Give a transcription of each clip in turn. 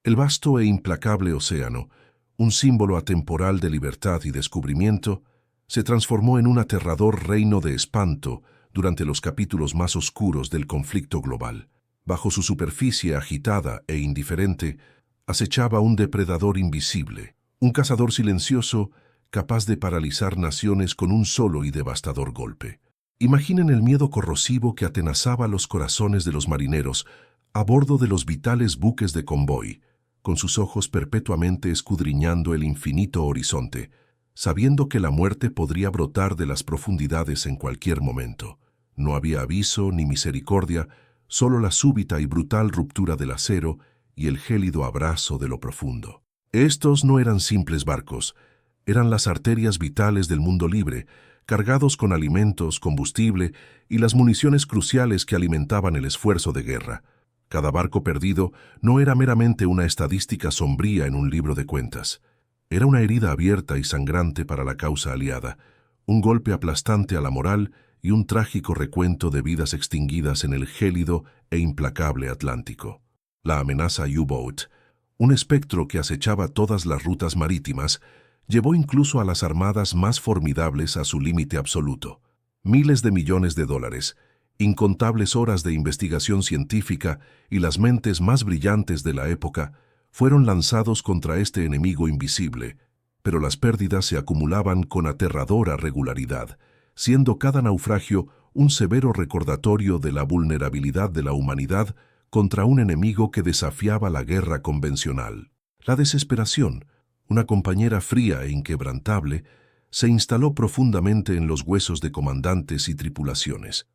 El vasto e implacable océano, un símbolo atemporal de libertad y descubrimiento, se transformó en un aterrador reino de espanto durante los capítulos más oscuros del conflicto global. Bajo su superficie agitada e indiferente, acechaba un depredador invisible, un cazador silencioso capaz de paralizar naciones con un solo y devastador golpe. Imaginen el miedo corrosivo que atenazaba los corazones de los marineros a bordo de los vitales buques de convoy, con sus ojos perpetuamente escudriñando el infinito horizonte, sabiendo que la muerte podría brotar de las profundidades en cualquier momento. No había aviso ni misericordia, solo la súbita y brutal ruptura del acero y el gélido abrazo de lo profundo. Estos no eran simples barcos, eran las arterias vitales del mundo libre, cargados con alimentos, combustible y las municiones cruciales que alimentaban el esfuerzo de guerra. Cada barco perdido no era meramente una estadística sombría en un libro de cuentas. Era una herida abierta y sangrante para la causa aliada, un golpe aplastante a la moral y un trágico recuento de vidas extinguidas en el gélido e implacable Atlántico. La amenaza U-Boat, un espectro que acechaba todas las rutas marítimas, llevó incluso a las armadas más formidables a su límite absoluto. Miles de millones de dólares, incontables horas de investigación científica y las mentes más brillantes de la época fueron lanzados contra este enemigo invisible, pero las pérdidas se acumulaban con aterradora regularidad, siendo cada naufragio un severo recordatorio de la vulnerabilidad de la humanidad contra un enemigo que desafiaba la guerra convencional. La desesperación, una compañera fría e inquebrantable, se instaló profundamente en los huesos de comandantes y tripulaciones.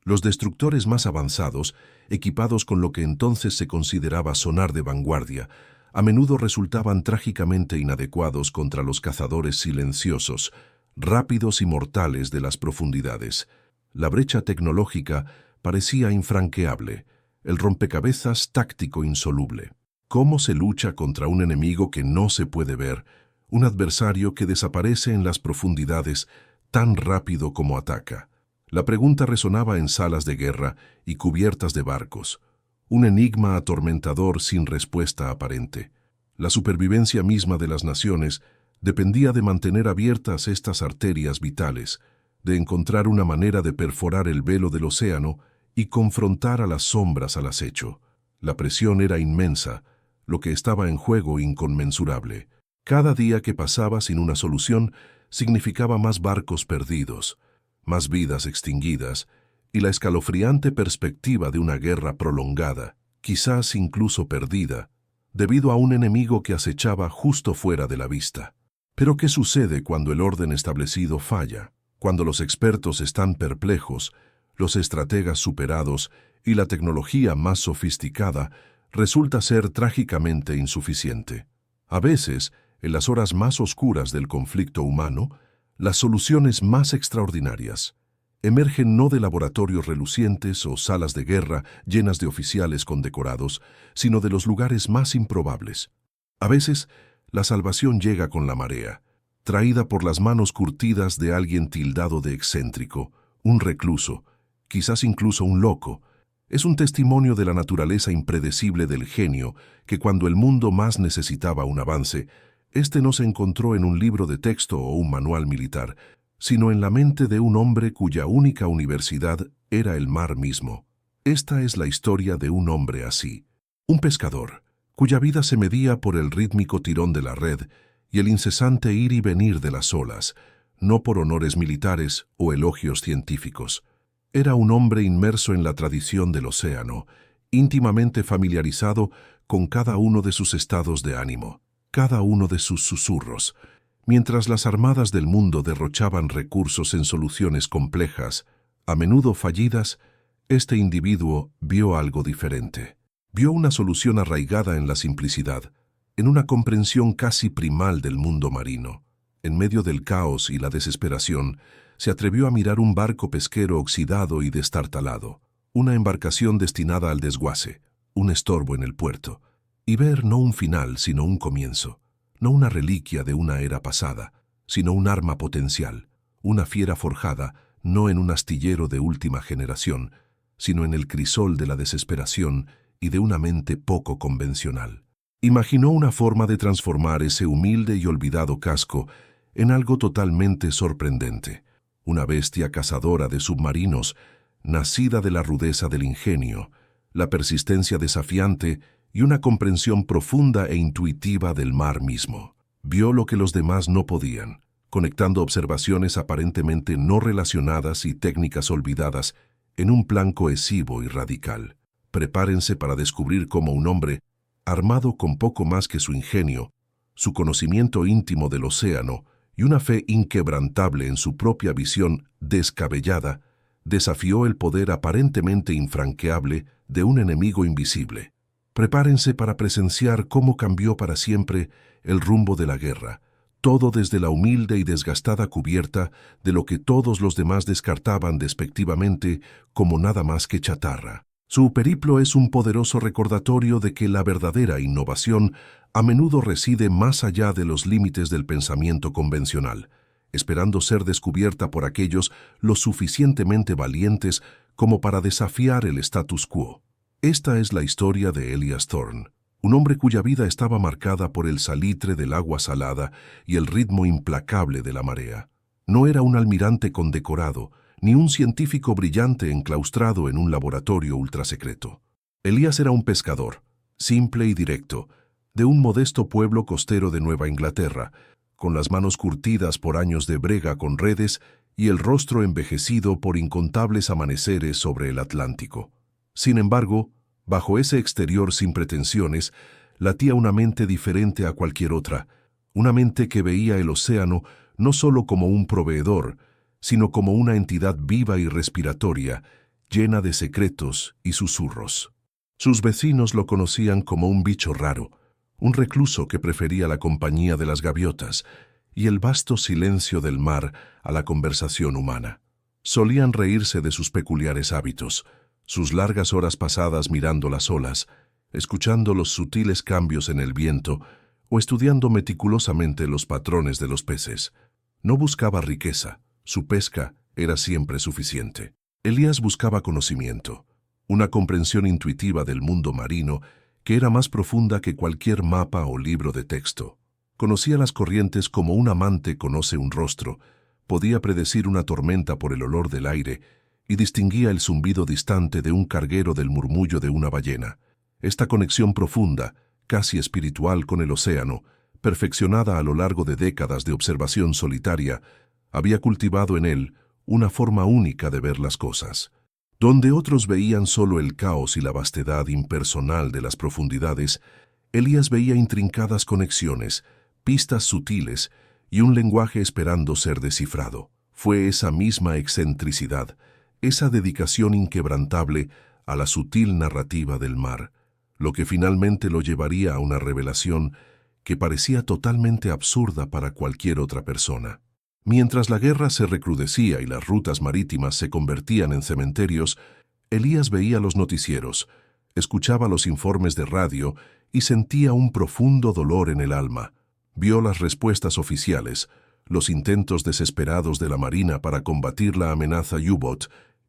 Los destructores más avanzados, equipados con lo que entonces se consideraba sonar de vanguardia, a menudo resultaban trágicamente inadecuados contra los cazadores silenciosos, rápidos y mortales de las profundidades. La brecha tecnológica parecía infranqueable, el rompecabezas táctico insoluble. ¿Cómo se lucha contra un enemigo que no se puede ver, un adversario que desaparece en las profundidades tan rápido como ataca? La pregunta resonaba en salas de guerra y cubiertas de barcos, un enigma atormentador sin respuesta aparente. La supervivencia misma de las naciones dependía de mantener abiertas estas arterias vitales, de encontrar una manera de perforar el velo del océano y confrontar a las sombras al acecho. La presión era inmensa, lo que estaba en juego inconmensurable. Cada día que pasaba sin una solución significaba más barcos perdidos, más vidas extinguidas y la escalofriante perspectiva de una guerra prolongada, quizás incluso perdida, debido a un enemigo que acechaba justo fuera de la vista. Pero ¿qué sucede cuando el orden establecido falla? Cuando los expertos están perplejos, los estrategas superados y la tecnología más sofisticada resulta ser trágicamente insuficiente. A veces, en las horas más oscuras del conflicto humano, las soluciones más extraordinarias emergen no de laboratorios relucientes o salas de guerra llenas de oficiales condecorados, sino de los lugares más improbables. A veces, la salvación llega con la marea, traída por las manos curtidas de alguien tildado de excéntrico, un recluso, quizás incluso un loco. Es un testimonio de la naturaleza impredecible del genio que cuando el mundo más necesitaba un avance, este no se encontró en un libro de texto o un manual militar, sino en la mente de un hombre cuya única universidad era el mar mismo. Esta es la historia de un hombre así, un pescador, cuya vida se medía por el rítmico tirón de la red y el incesante ir y venir de las olas, no por honores militares o elogios científicos. Era un hombre inmerso en la tradición del océano, íntimamente familiarizado con cada uno de sus estados de ánimo, cada uno de sus susurros. Mientras las armadas del mundo derrochaban recursos en soluciones complejas, a menudo fallidas, este individuo vio algo diferente. Vio una solución arraigada en la simplicidad, en una comprensión casi primal del mundo marino. En medio del caos y la desesperación, se atrevió a mirar un barco pesquero oxidado y destartalado, una embarcación destinada al desguace, un estorbo en el puerto, y ver no un final sino un comienzo, no una reliquia de una era pasada, sino un arma potencial, una fiera forjada no en un astillero de última generación, sino en el crisol de la desesperación y de una mente poco convencional. Imaginó una forma de transformar ese humilde y olvidado casco en algo totalmente sorprendente. Una bestia cazadora de submarinos, nacida de la rudeza del ingenio, la persistencia desafiante y una comprensión profunda e intuitiva del mar mismo. Vio lo que los demás no podían, conectando observaciones aparentemente no relacionadas y técnicas olvidadas en un plan cohesivo y radical. Prepárense para descubrir cómo un hombre, armado con poco más que su ingenio, su conocimiento íntimo del océano y una fe inquebrantable en su propia visión descabellada, desafió el poder aparentemente infranqueable de un enemigo invisible. Prepárense para presenciar cómo cambió para siempre el rumbo de la guerra, todo desde la humilde y desgastada cubierta de lo que todos los demás descartaban despectivamente como nada más que chatarra. Su periplo es un poderoso recordatorio de que la verdadera innovación a menudo reside más allá de los límites del pensamiento convencional, esperando ser descubierta por aquellos lo suficientemente valientes como para desafiar el status quo. Esta es la historia de Elias Thorne, un hombre cuya vida estaba marcada por el salitre del agua salada y el ritmo implacable de la marea. No era un almirante condecorado, ni un científico brillante enclaustrado en un laboratorio ultrasecreto. Elías era un pescador, simple y directo, de un modesto pueblo costero de Nueva Inglaterra, con las manos curtidas por años de brega con redes y el rostro envejecido por incontables amaneceres sobre el Atlántico. Sin embargo, bajo ese exterior sin pretensiones, latía una mente diferente a cualquier otra, una mente que veía el océano no solo como un proveedor, sino como una entidad viva y respiratoria, llena de secretos y susurros. Sus vecinos lo conocían como un bicho raro, un recluso que prefería la compañía de las gaviotas y el vasto silencio del mar a la conversación humana. Solían reírse de sus peculiares hábitos, sus largas horas pasadas mirando las olas, escuchando los sutiles cambios en el viento o estudiando meticulosamente los patrones de los peces. No buscaba riqueza, su pesca era siempre suficiente. Elías buscaba conocimiento, una comprensión intuitiva del mundo marino que era más profunda que cualquier mapa o libro de texto. Conocía las corrientes como un amante conoce un rostro, podía predecir una tormenta por el olor del aire y distinguía el zumbido distante de un carguero del murmullo de una ballena. Esta conexión profunda, casi espiritual con el océano, perfeccionada a lo largo de décadas de observación solitaria, había cultivado en él una forma única de ver las cosas. Donde otros veían solo el caos y la vastedad impersonal de las profundidades, Elías veía intrincadas conexiones, pistas sutiles y un lenguaje esperando ser descifrado. Fue esa misma excentricidad, esa dedicación inquebrantable a la sutil narrativa del mar, lo que finalmente lo llevaría a una revelación que parecía totalmente absurda para cualquier otra persona. Mientras la guerra se recrudecía y las rutas marítimas se convertían en cementerios, Elías veía los noticieros, escuchaba los informes de radio y sentía un profundo dolor en el alma. Vio las respuestas oficiales, los intentos desesperados de la Marina para combatir la amenaza U-Boat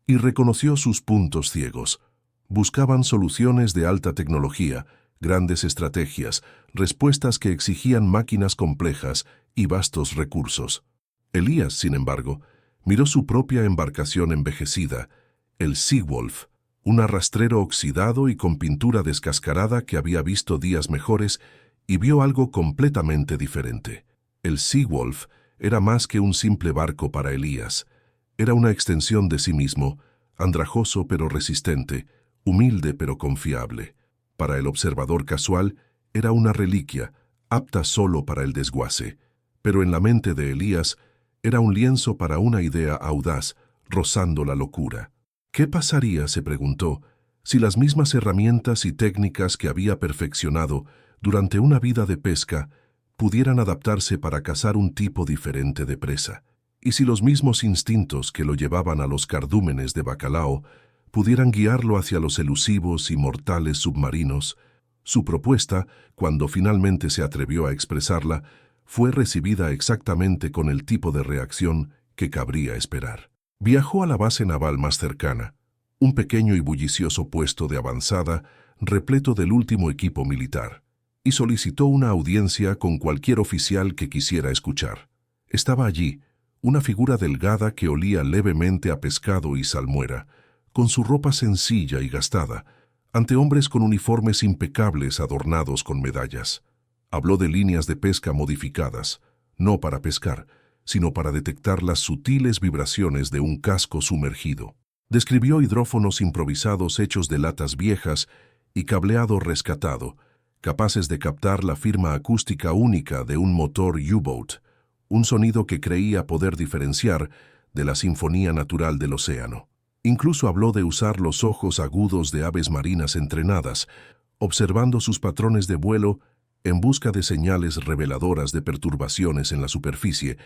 y reconoció sus puntos ciegos. Buscaban soluciones de alta tecnología, grandes estrategias, respuestas que exigían máquinas complejas y vastos recursos. Elías, sin embargo, miró su propia embarcación envejecida, el Seawolf, un arrastrero oxidado y con pintura descascarada que había visto días mejores, y vio algo completamente diferente. El Seawolf era más que un simple barco para Elías. Era una extensión de sí mismo, andrajoso pero resistente, humilde pero confiable. Para el observador casual, era una reliquia, apta solo para el desguace. Pero en la mente de Elías, era un lienzo para una idea audaz, rozando la locura. ¿Qué pasaría, se preguntó, si las mismas herramientas y técnicas que había perfeccionado durante una vida de pesca pudieran adaptarse para cazar un tipo diferente de presa? ¿Y si los mismos instintos que lo llevaban a los cardúmenes de bacalao pudieran guiarlo hacia los elusivos y mortales submarinos? Su propuesta, cuando finalmente se atrevió a expresarla, fue recibida exactamente con el tipo de reacción que cabría esperar. Viajó a la base naval más cercana, un pequeño y bullicioso puesto de avanzada repleto del último equipo militar. y solicitó una audiencia con cualquier oficial que quisiera escuchar. Estaba allí, una figura delgada que olía levemente a pescado y salmuera, con su ropa sencilla y gastada, ante hombres con uniformes impecables adornados con medallas. Habló de líneas de pesca modificadas, no para pescar, sino para detectar las sutiles vibraciones de un casco sumergido. Describió hidrófonos improvisados hechos de latas viejas y cableado rescatado, capaces de captar la firma acústica única de un motor U-Boat, un sonido que creía poder diferenciar de la sinfonía natural del océano. Incluso habló de usar los ojos agudos de aves marinas entrenadas, observando sus patrones de vuelo en busca de señales reveladoras de perturbaciones en la superficie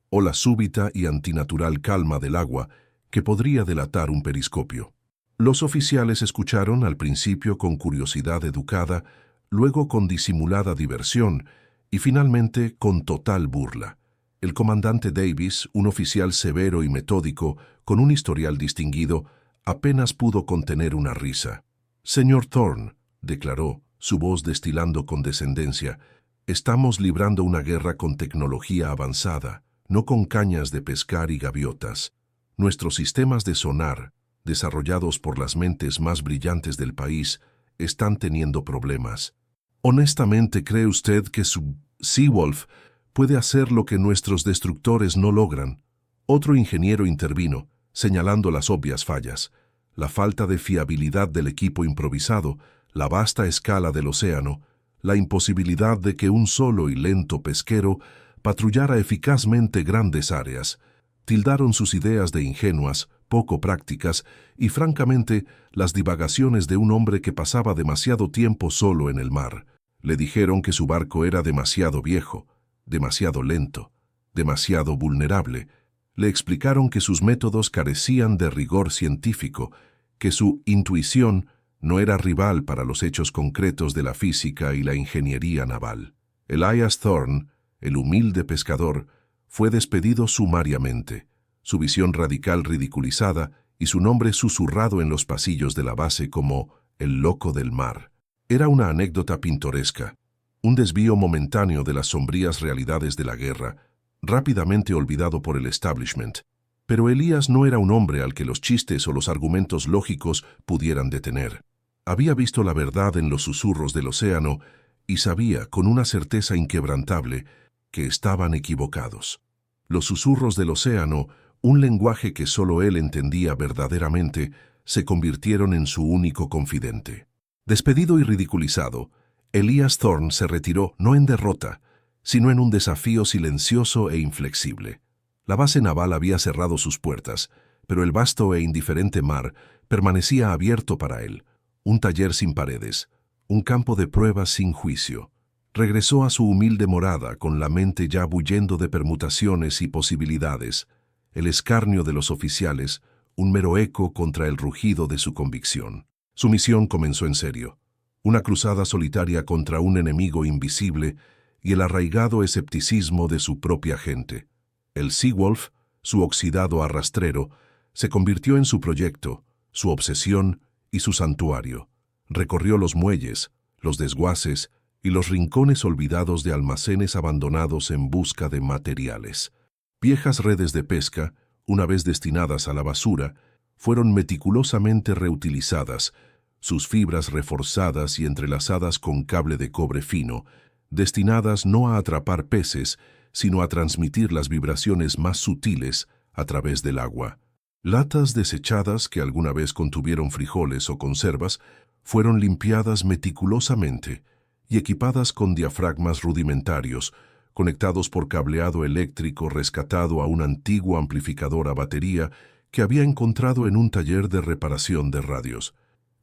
o la súbita y antinatural calma del agua que podría delatar un periscopio. Los oficiales escucharon al principio con curiosidad educada, luego con disimulada diversión y finalmente con total burla. El comandante Davis, un oficial severo y metódico, con un historial distinguido, apenas pudo contener una risa. «Señor Thorne», declaró, su voz destilando condescendencia, «estamos librando una guerra con tecnología avanzada, no con cañas de pescar y gaviotas. Nuestros sistemas de sonar, desarrollados por las mentes más brillantes del país, están teniendo problemas. ¿Honestamente cree usted que su Seawolf puede hacer lo que nuestros destructores no logran?» Otro ingeniero intervino, señalando las obvias fallas: la falta de fiabilidad del equipo improvisado, la vasta escala del océano, la imposibilidad de que un solo y lento pesquero patrullara eficazmente grandes áreas. Tildaron sus ideas de ingenuas, poco prácticas y, francamente, las divagaciones de un hombre que pasaba demasiado tiempo solo en el mar. Le dijeron que su barco era demasiado viejo, demasiado lento, demasiado vulnerable. Le explicaron que sus métodos carecían de rigor científico, que su intuición no era rival para los hechos concretos de la física y la ingeniería naval. Elias Thorne, el humilde pescador, fue despedido sumariamente, su visión radical ridiculizada y su nombre susurrado en los pasillos de la base como el loco del mar. Era una anécdota pintoresca, un desvío momentáneo de las sombrías realidades de la guerra, rápidamente olvidado por el establishment. Pero Elías no era un hombre al que los chistes o los argumentos lógicos pudieran detener. Había visto la verdad en los susurros del océano y sabía, con una certeza inquebrantable, que estaban equivocados. Los susurros del océano, un lenguaje que solo él entendía verdaderamente, se convirtieron en su único confidente. Despedido y ridiculizado, Elias Thorne se retiró no en derrota, sino en un desafío silencioso e inflexible. La base naval había cerrado sus puertas, pero el vasto e indiferente mar permanecía abierto para él, un taller sin paredes, un campo de pruebas sin juicio. Regresó a su humilde morada con la mente ya bullendo de permutaciones y posibilidades, el escarnio de los oficiales, un mero eco contra el rugido de su convicción. Su misión comenzó en serio, una cruzada solitaria contra un enemigo invisible y el arraigado escepticismo de su propia gente. El Seawolf, su oxidado arrastrero, se convirtió en su proyecto, su obsesión y su santuario. Recorrió los muelles, los desguaces y los rincones olvidados de almacenes abandonados en busca de materiales. Viejas redes de pesca, una vez destinadas a la basura, fueron meticulosamente reutilizadas, sus fibras reforzadas y entrelazadas con cable de cobre fino, destinadas no a atrapar peces, sino a transmitir las vibraciones más sutiles a través del agua. Latas desechadas que alguna vez contuvieron frijoles o conservas fueron limpiadas meticulosamente y equipadas con diafragmas rudimentarios, conectados por cableado eléctrico rescatado a un antiguo amplificador a batería que había encontrado en un taller de reparación de radios.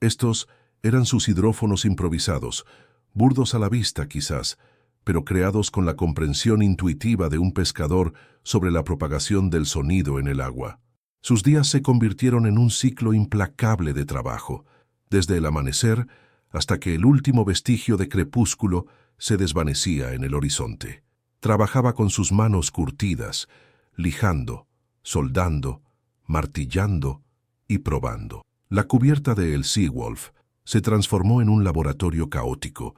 Estos eran sus hidrófonos improvisados, burdos a la vista quizás, pero creados con la comprensión intuitiva de un pescador sobre la propagación del sonido en el agua. Sus días se convirtieron en un ciclo implacable de trabajo, desde el amanecer hasta que el último vestigio de crepúsculo se desvanecía en el horizonte. Trabajaba con sus manos curtidas, lijando, soldando, martillando y probando. La cubierta de el Seawolf se transformó en un laboratorio caótico,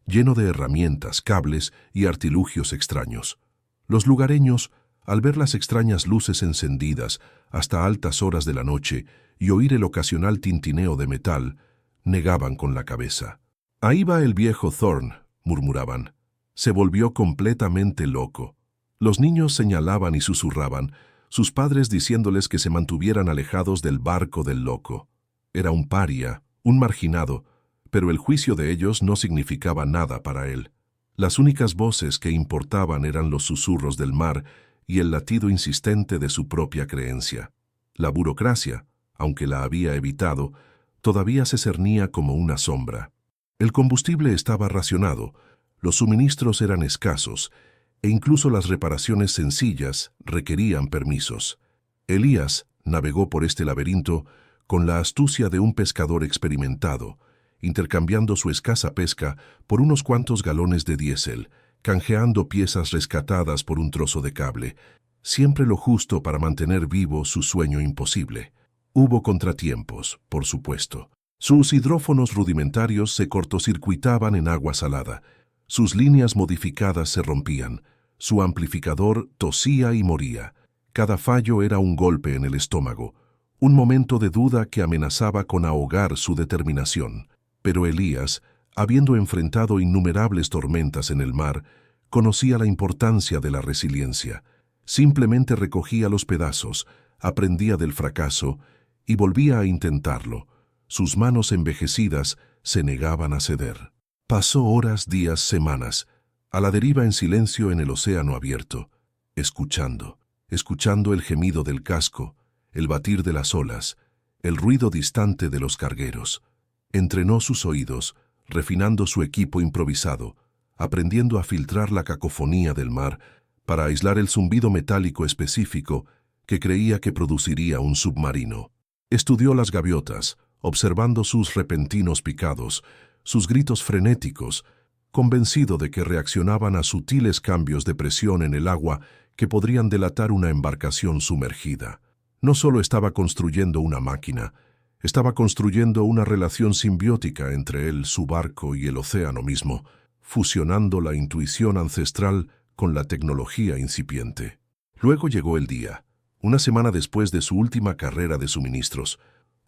lleno de herramientas, cables y artilugios extraños. Los lugareños, al ver las extrañas luces encendidas hasta altas horas de la noche y oír el ocasional tintineo de metal, negaban con la cabeza. «Ahí va el viejo Thorne», murmuraban. «Se volvió completamente loco». Los niños señalaban y susurraban, sus padres diciéndoles que se mantuvieran alejados del barco del loco. Era un paria, un marginado, pero el juicio de ellos no significaba nada para él. Las únicas voces que importaban eran los susurros del mar y el latido insistente de su propia creencia. La burocracia, aunque la había evitado, todavía se cernía como una sombra. El combustible estaba racionado, los suministros eran escasos, e incluso las reparaciones sencillas requerían permisos. Elías navegó por este laberinto con la astucia de un pescador experimentado, intercambiando su escasa pesca por unos cuantos galones de diésel, canjeando piezas rescatadas por un trozo de cable, siempre lo justo para mantener vivo su sueño imposible. Hubo contratiempos, por supuesto. Sus hidrófonos rudimentarios se cortocircuitaban en agua salada, sus líneas modificadas se rompían, su amplificador tosía y moría. Cada fallo era un golpe en el estómago, un momento de duda que amenazaba con ahogar su determinación. Pero Elías, habiendo enfrentado innumerables tormentas en el mar, conocía la importancia de la resiliencia. Simplemente recogía los pedazos, aprendía del fracaso y volvía a intentarlo. Sus manos envejecidas se negaban a ceder. Pasó horas, días, semanas, a la deriva en silencio en el océano abierto, escuchando el gemido del casco, el batir de las olas, el ruido distante de los cargueros. Entrenó sus oídos, refinando su equipo improvisado, aprendiendo a filtrar la cacofonía del mar para aislar el zumbido metálico específico que creía que produciría un submarino. Estudió las gaviotas, observando sus repentinos picados, sus gritos frenéticos, convencido de que reaccionaban a sutiles cambios de presión en el agua que podrían delatar una embarcación sumergida. No solo estaba construyendo una máquina, estaba construyendo una relación simbiótica entre él, su barco y el océano mismo, fusionando la intuición ancestral con la tecnología incipiente. Luego llegó el día, una semana después de su última carrera de suministros,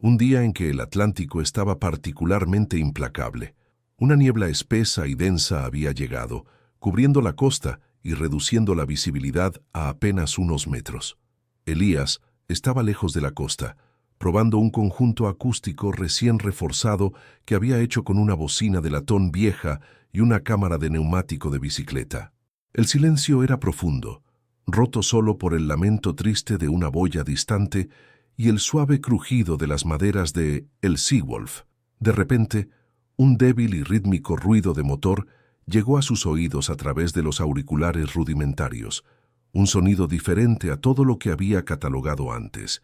un día en que el Atlántico estaba particularmente implacable. Una niebla espesa y densa había llegado, cubriendo la costa y reduciendo la visibilidad a apenas unos metros. Elías estaba lejos de la costa, probando un conjunto acústico recién reforzado que había hecho con una bocina de latón vieja y una cámara de neumático de bicicleta. El silencio era profundo, roto solo por el lamento triste de una boya distante y el suave crujido de las maderas de el Seawolf. De repente, un débil y rítmico ruido de motor llegó a sus oídos a través de los auriculares rudimentarios, un sonido diferente a todo lo que había catalogado antes.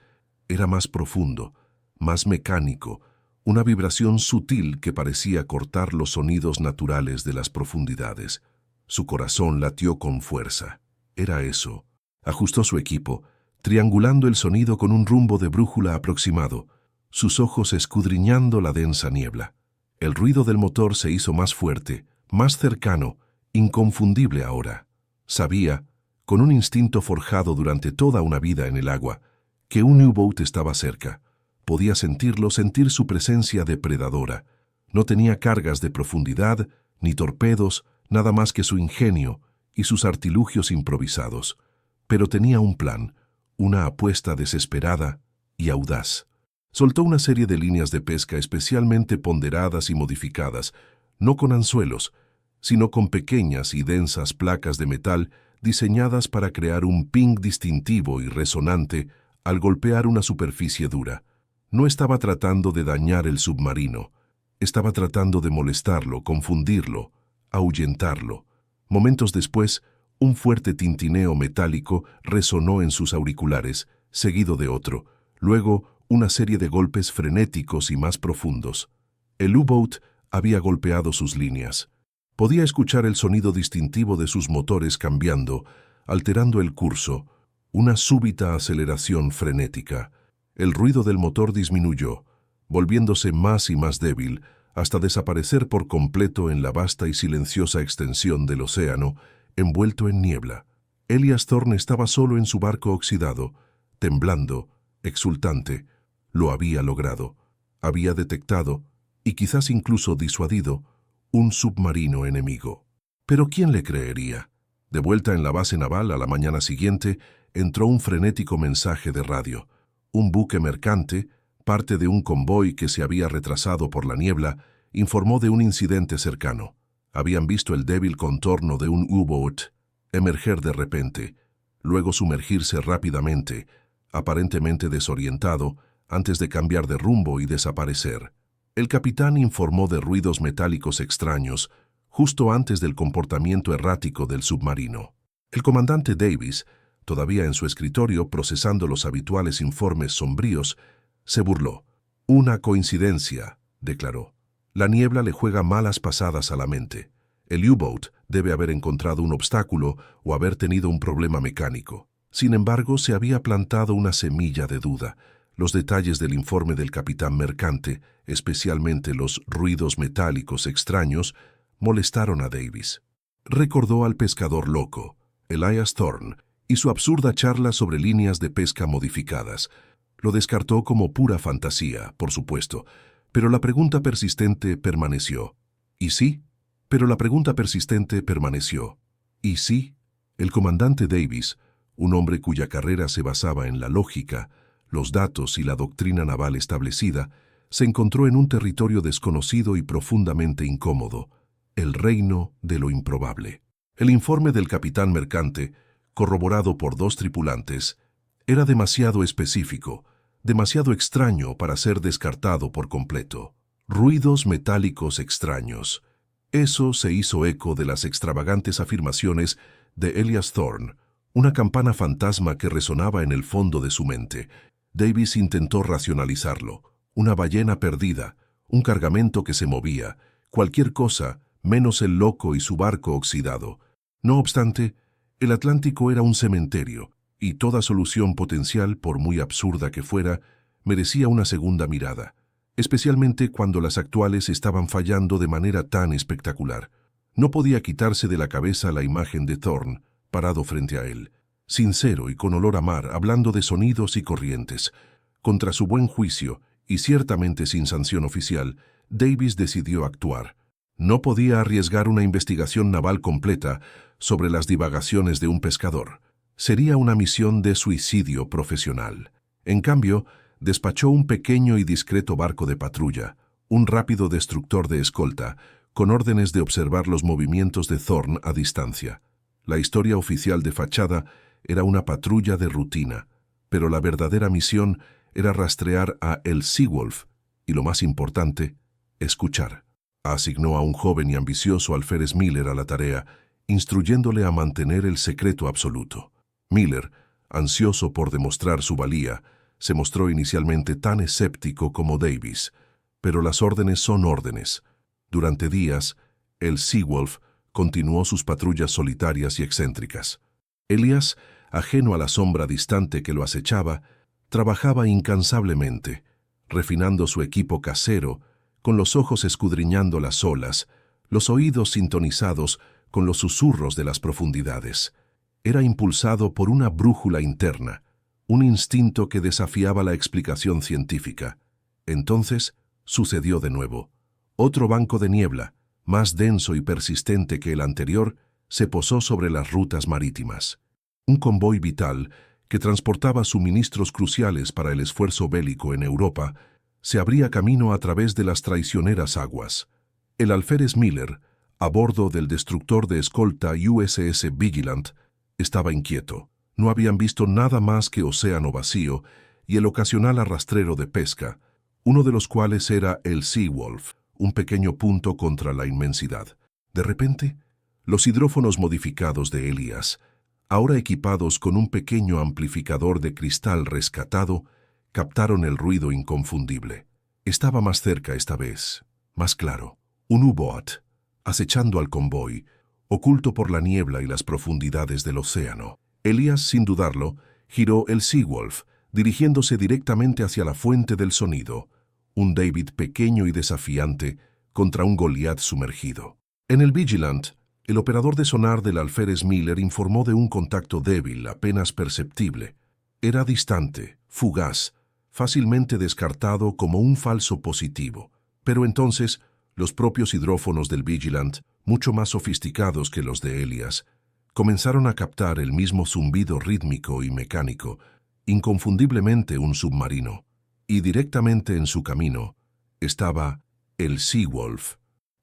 Era más profundo, más mecánico, una vibración sutil que parecía cortar los sonidos naturales de las profundidades. Su corazón latió con fuerza. Era eso. Ajustó su equipo, triangulando el sonido con un rumbo de brújula aproximado, sus ojos escudriñando la densa niebla. El ruido del motor se hizo más fuerte, más cercano, inconfundible ahora. Sabía, con un instinto forjado durante toda una vida en el agua, que un U-boat estaba cerca. Podía sentirlo, sentir su presencia depredadora. No tenía cargas de profundidad, ni torpedos, nada más que su ingenio y sus artilugios improvisados. Pero tenía un plan, una apuesta desesperada y audaz. Soltó una serie de líneas de pesca especialmente ponderadas y modificadas, no con anzuelos, sino con pequeñas y densas placas de metal diseñadas para crear un ping distintivo y resonante al golpear una superficie dura. No estaba tratando de dañar el submarino, estaba tratando de molestarlo, confundirlo, ahuyentarlo. Momentos después, un fuerte tintineo metálico resonó en sus auriculares, seguido de otro, luego una serie de golpes frenéticos y más profundos. El U-boat había golpeado sus líneas. Podía escuchar el sonido distintivo de sus motores cambiando, alterando el curso, una súbita aceleración frenética. El ruido del motor disminuyó, volviéndose más y más débil, hasta desaparecer por completo en la vasta y silenciosa extensión del océano, envuelto en niebla. Elias Thorne estaba solo en su barco oxidado, temblando, exultante. Lo había logrado. Había detectado, y quizás incluso disuadido, un submarino enemigo. Pero ¿quién le creería? De vuelta en la base naval a la mañana siguiente, entró un frenético mensaje de radio. Un buque mercante, parte de un convoy que se había retrasado por la niebla, informó de un incidente cercano. Habían visto el débil contorno de un U-boat emerger de repente, luego sumergirse rápidamente, aparentemente desorientado, antes de cambiar de rumbo y desaparecer. El capitán informó de ruidos metálicos extraños, justo antes del comportamiento errático del submarino. El comandante Davis, todavía en su escritorio procesando los habituales informes sombríos, se burló. «Una coincidencia», declaró. «La niebla le juega malas pasadas a la mente. El U-boat debe haber encontrado un obstáculo o haber tenido un problema mecánico». Sin embargo, se había plantado una semilla de duda. Los detalles del informe del capitán mercante, especialmente los ruidos metálicos extraños, molestaron a Davis. Recordó al pescador loco, Elias Thorne, y su absurda charla sobre líneas de pesca modificadas. Lo descartó como pura fantasía, por supuesto, pero la pregunta persistente permaneció. ¿Y sí? Pero la pregunta persistente permaneció. ¿Y sí? El comandante Davis, un hombre cuya carrera se basaba en la lógica, los datos y la doctrina naval establecida, se encontró en un territorio desconocido y profundamente incómodo, el reino de lo improbable. El informe del capitán mercante, corroborado por 2 tripulantes, era demasiado específico, demasiado extraño para ser descartado por completo. Ruidos metálicos extraños. Eso se hizo eco de las extravagantes afirmaciones de Elias Thorne, una campana fantasma que resonaba en el fondo de su mente. Davis intentó racionalizarlo. Una ballena perdida, un cargamento que se movía, cualquier cosa menos el loco y su barco oxidado. No obstante, el Atlántico era un cementerio, y toda solución potencial, por muy absurda que fuera, merecía una segunda mirada, especialmente cuando las actuales estaban fallando de manera tan espectacular. No podía quitarse de la cabeza la imagen de Thorne, parado frente a él, sincero y con olor a mar, hablando de sonidos y corrientes. Contra su buen juicio, y ciertamente sin sanción oficial, Davis decidió actuar. No podía arriesgar una investigación naval completa sobre las divagaciones de un pescador. Sería una misión de suicidio profesional. En cambio, despachó un pequeño y discreto barco de patrulla, un rápido destructor de escolta, con órdenes de observar los movimientos de Thorne a distancia. La historia oficial de fachada era una patrulla de rutina, pero la verdadera misión era rastrear a el Seawolf y, lo más importante, escuchar. Asignó a un joven y ambicioso alférez Miller a la tarea, instruyéndole a mantener el secreto absoluto. Miller, ansioso por demostrar su valía, se mostró inicialmente tan escéptico como Davis, pero las órdenes son órdenes. Durante días, el Seawolf continuó sus patrullas solitarias y excéntricas. Elias, ajeno a la sombra distante que lo acechaba, trabajaba incansablemente, refinando su equipo casero, con los ojos escudriñando las olas, los oídos sintonizados con los susurros de las profundidades. Era impulsado por una brújula interna, un instinto que desafiaba la explicación científica. Entonces, sucedió de nuevo. Otro banco de niebla, más denso y persistente que el anterior, se posó sobre las rutas marítimas. Un convoy vital, que transportaba suministros cruciales para el esfuerzo bélico en Europa, se abría camino a través de las traicioneras aguas. El alférez Miller, a bordo del destructor de escolta USS Vigilant, estaba inquieto. No habían visto nada más que océano vacío y el ocasional arrastrero de pesca, uno de los cuales era el Seawolf, un pequeño punto contra la inmensidad. De repente, los hidrófonos modificados de Elias, ahora equipados con un pequeño amplificador de cristal rescatado, captaron el ruido inconfundible. Estaba más cerca esta vez, más claro. Un U-boat, acechando al convoy, oculto por la niebla y las profundidades del océano. Elias, sin dudarlo, giró el Seawolf, dirigiéndose directamente hacia la fuente del sonido. Un David pequeño y desafiante, contra un Goliat sumergido. En el Vigilant, el operador de sonar del alférez Miller informó de un contacto débil, apenas perceptible. Era distante, fugaz, fácilmente descartado como un falso positivo. Pero entonces, los propios hidrófonos del Vigilant, mucho más sofisticados que los de Elias, comenzaron a captar el mismo zumbido rítmico y mecánico, inconfundiblemente un submarino. Y directamente en su camino estaba el Seawolf.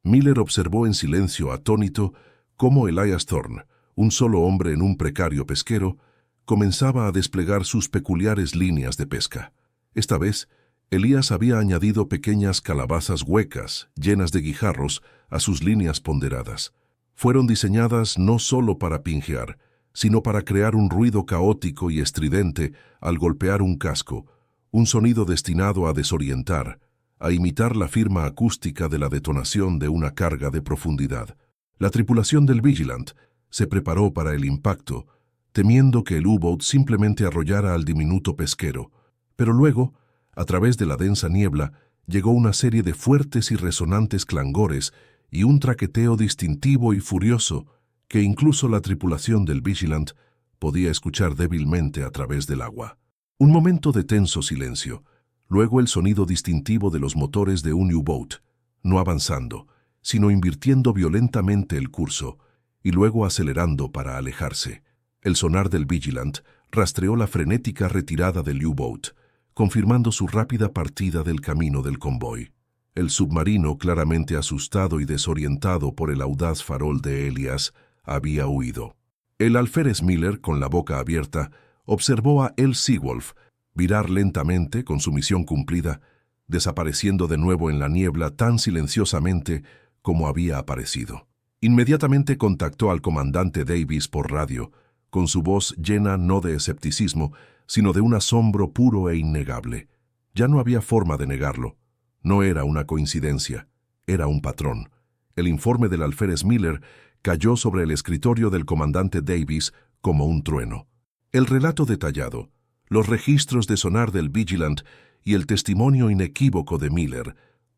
Miller observó en silencio atónito cómo Elias Thorne, un solo hombre en un precario pesquero, comenzaba a desplegar sus peculiares líneas de pesca. Esta vez, Elías había añadido pequeñas calabazas huecas, llenas de guijarros, a sus líneas ponderadas. Fueron diseñadas no solo para pingear, sino para crear un ruido caótico y estridente al golpear un casco, un sonido destinado a desorientar, a imitar la firma acústica de la detonación de una carga de profundidad. La tripulación del Vigilant se preparó para el impacto, temiendo que el U-Boat simplemente arrollara al diminuto pesquero. Pero luego, a través de la densa niebla, llegó una serie de fuertes y resonantes clangores y un traqueteo distintivo y furioso que incluso la tripulación del Vigilant podía escuchar débilmente a través del agua. Un momento de tenso silencio, luego el sonido distintivo de los motores de un U-Boat, no avanzando, sino invirtiendo violentamente el curso, y luego acelerando para alejarse. El sonar del Vigilant rastreó la frenética retirada del U-Boat, confirmando su rápida partida del camino del convoy. El submarino, claramente asustado y desorientado por el audaz farol de Elias, había huido. El alférez Miller, con la boca abierta, observó a El Seawolf virar lentamente con su misión cumplida, desapareciendo de nuevo en la niebla tan silenciosamente como había aparecido. Inmediatamente contactó al comandante Davis por radio, con su voz llena no de escepticismo, sino de un asombro puro e innegable. Ya no había forma de negarlo. No era una coincidencia, era un patrón. El informe del alférez Miller cayó sobre el escritorio del comandante Davis como un trueno. El relato detallado, los registros de sonar del Vigilant y el testimonio inequívoco de Miller,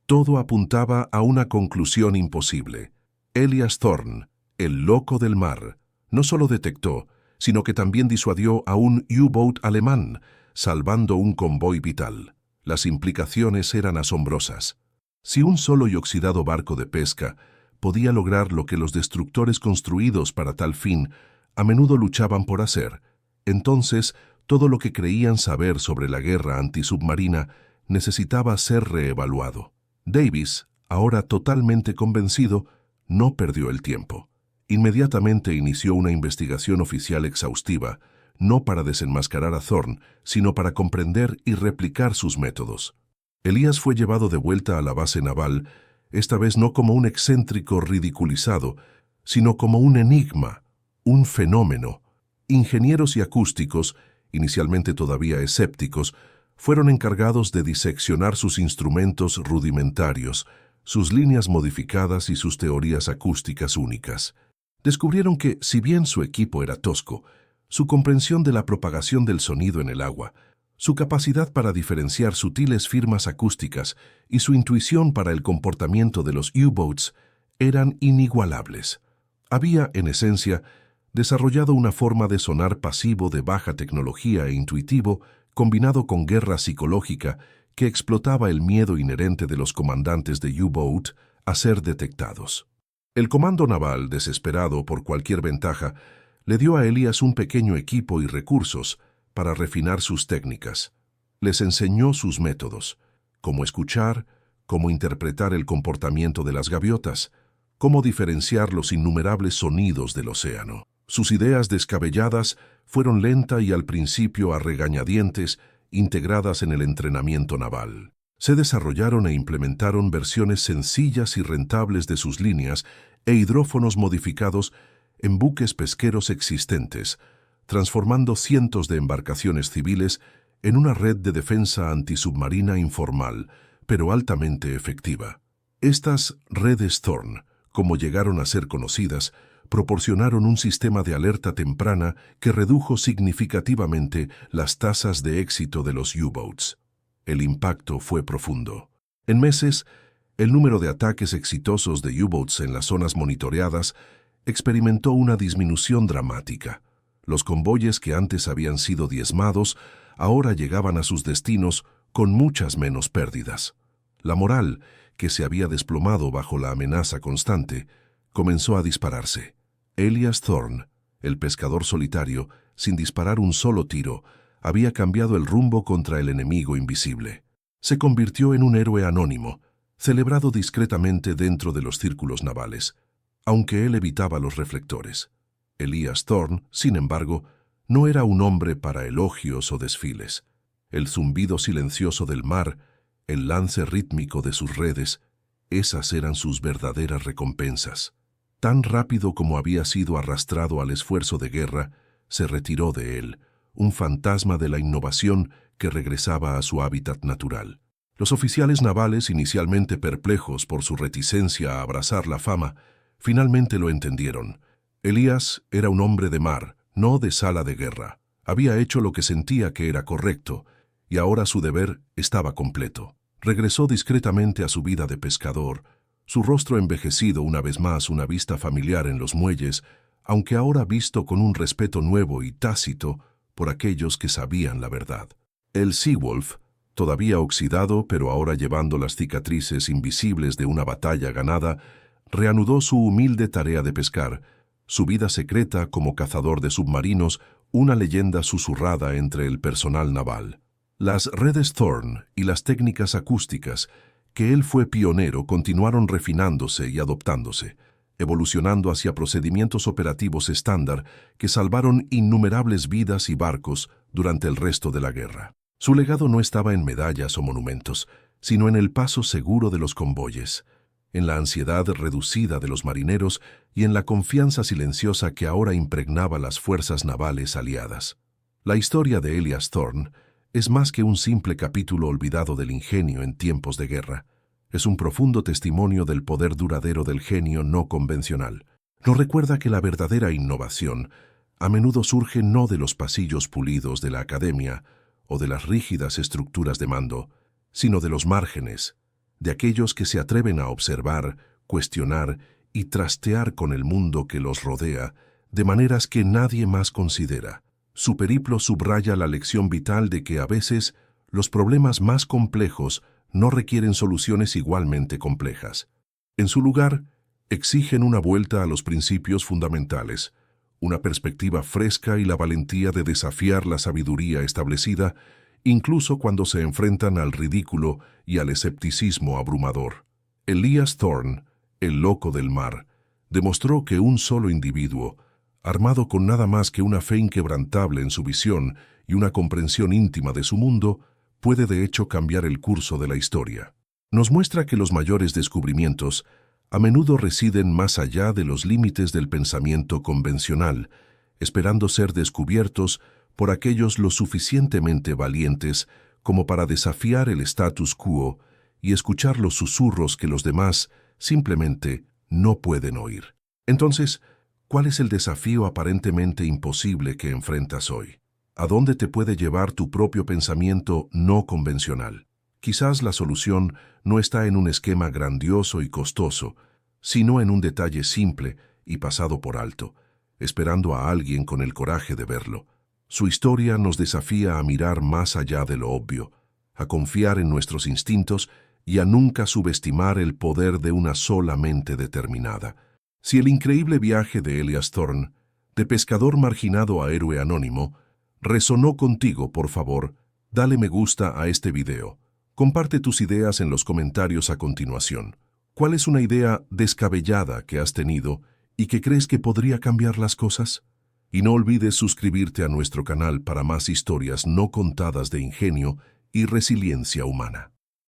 todo apuntaba a una conclusión imposible. Elias Thorne, el loco del mar, no solo detectó, sino que también disuadió a un U-Boat alemán, salvando un convoy vital. Las implicaciones eran asombrosas. Si un solo y oxidado barco de pesca podía lograr lo que los destructores construidos para tal fin a menudo luchaban por hacer, entonces todo lo que creían saber sobre la guerra antisubmarina necesitaba ser reevaluado. Davis, ahora totalmente convencido, no perdió el tiempo. Inmediatamente inició una investigación oficial exhaustiva, no para desenmascarar a Thorne, sino para comprender y replicar sus métodos. Elías fue llevado de vuelta a la base naval, esta vez no como un excéntrico ridiculizado, sino como un enigma, un fenómeno. Ingenieros y acústicos, inicialmente todavía escépticos, fueron encargados de diseccionar sus instrumentos rudimentarios, sus líneas modificadas y sus teorías acústicas únicas. Descubrieron que, si bien su equipo era tosco, su comprensión de la propagación del sonido en el agua, su capacidad para diferenciar sutiles firmas acústicas y su intuición para el comportamiento de los U-Boats eran inigualables. Había, en esencia, desarrollado una forma de sonar pasivo de baja tecnología e intuitivo combinado con guerra psicológica que explotaba el miedo inherente de los comandantes de U-Boat a ser detectados. El comando naval, desesperado por cualquier ventaja, le dio a Elías un pequeño equipo y recursos para refinar sus técnicas. Les enseñó sus métodos, cómo escuchar, cómo interpretar el comportamiento de las gaviotas, cómo diferenciar los innumerables sonidos del océano. Sus ideas descabelladas fueron lenta y al principio a regañadientes integradas en el entrenamiento naval. Se desarrollaron e implementaron versiones sencillas y rentables de sus líneas e hidrófonos modificados en buques pesqueros existentes, transformando cientos de embarcaciones civiles en una red de defensa antisubmarina informal, pero altamente efectiva. Estas redes Thorne, como llegaron a ser conocidas, proporcionaron un sistema de alerta temprana que redujo significativamente las tasas de éxito de los U-Boats. El impacto fue profundo. En meses, El número de ataques exitosos de U-boats en las zonas monitoreadas experimentó una disminución dramática. Los convoyes que antes habían sido diezmados ahora llegaban a sus destinos con muchas menos pérdidas. La moral, que se había desplomado bajo la amenaza constante, comenzó a dispararse. Elias Thorne, el pescador solitario, sin disparar un solo tiro, había cambiado el rumbo contra el enemigo invisible. Se convirtió en un héroe anónimo, celebrado discretamente dentro de los círculos navales, aunque él evitaba los reflectores. Elias Thorne, sin embargo, no era un hombre para elogios o desfiles. El zumbido silencioso del mar, el lance rítmico de sus redes, esas eran sus verdaderas recompensas. Tan rápido como había sido arrastrado al esfuerzo de guerra, se retiró de él, un fantasma de la innovación que regresaba a su hábitat natural. Los oficiales navales, inicialmente perplejos por su reticencia a abrazar la fama, finalmente lo entendieron. Elías era un hombre de mar, no de sala de guerra. Había hecho lo que sentía que era correcto, y ahora su deber estaba completo. Regresó discretamente a su vida de pescador, su rostro envejecido una vez más, una vista familiar en los muelles, aunque ahora visto con un respeto nuevo y tácito por aquellos que sabían la verdad. El Seawolf, todavía oxidado pero ahora llevando las cicatrices invisibles de una batalla ganada, reanudó su humilde tarea de pescar, su vida secreta como cazador de submarinos, una leyenda susurrada entre el personal naval. Las redes Thorne y las técnicas acústicas que él fue pionero continuaron refinándose y adoptándose, evolucionando hacia procedimientos operativos estándar que salvaron innumerables vidas y barcos durante el resto de la guerra. Su legado no estaba en medallas o monumentos, sino en el paso seguro de los convoyes, en la ansiedad reducida de los marineros y en la confianza silenciosa que ahora impregnaba las fuerzas navales aliadas. La historia de Elias Thorne es más que un simple capítulo olvidado del ingenio en tiempos de guerra. Es un profundo testimonio del poder duradero del genio no convencional. Nos recuerda que la verdadera innovación a menudo surge no de los pasillos pulidos de la academia o de las rígidas estructuras de mando, sino de los márgenes, de aquellos que se atreven a observar, cuestionar y trastear con el mundo que los rodea de maneras que nadie más considera. Su periplo subraya la lección vital de que a veces los problemas más complejos no requieren soluciones igualmente complejas. En su lugar, exigen una vuelta a los principios fundamentales, una perspectiva fresca y la valentía de desafiar la sabiduría establecida, incluso cuando se enfrentan al ridículo y al escepticismo abrumador. Elias Thorne, el loco del mar, demostró que un solo individuo, armado con nada más que una fe inquebrantable en su visión y una comprensión íntima de su mundo, puede de hecho cambiar el curso de la historia. Nos muestra que los mayores descubrimientos a menudo residen más allá de los límites del pensamiento convencional, esperando ser descubiertos por aquellos lo suficientemente valientes como para desafiar el status quo y escuchar los susurros que los demás simplemente no pueden oír. Entonces, ¿cuál es el desafío aparentemente imposible que enfrentas hoy? ¿A dónde te puede llevar tu propio pensamiento no convencional? Quizás la solución no está en un esquema grandioso y costoso, sino en un detalle simple y pasado por alto, esperando a alguien con el coraje de verlo. Su historia nos desafía a mirar más allá de lo obvio, a confiar en nuestros instintos y a nunca subestimar el poder de una sola mente determinada. Si el increíble viaje de Elias Thorne, de pescador marginado a héroe anónimo, resonó contigo, por favor, dale me gusta a este video. Comparte tus ideas en los comentarios a continuación. ¿Cuál es una idea descabellada que has tenido y que crees que podría cambiar las cosas? Y no olvides suscribirte a nuestro canal para más historias no contadas de ingenio y resiliencia humana.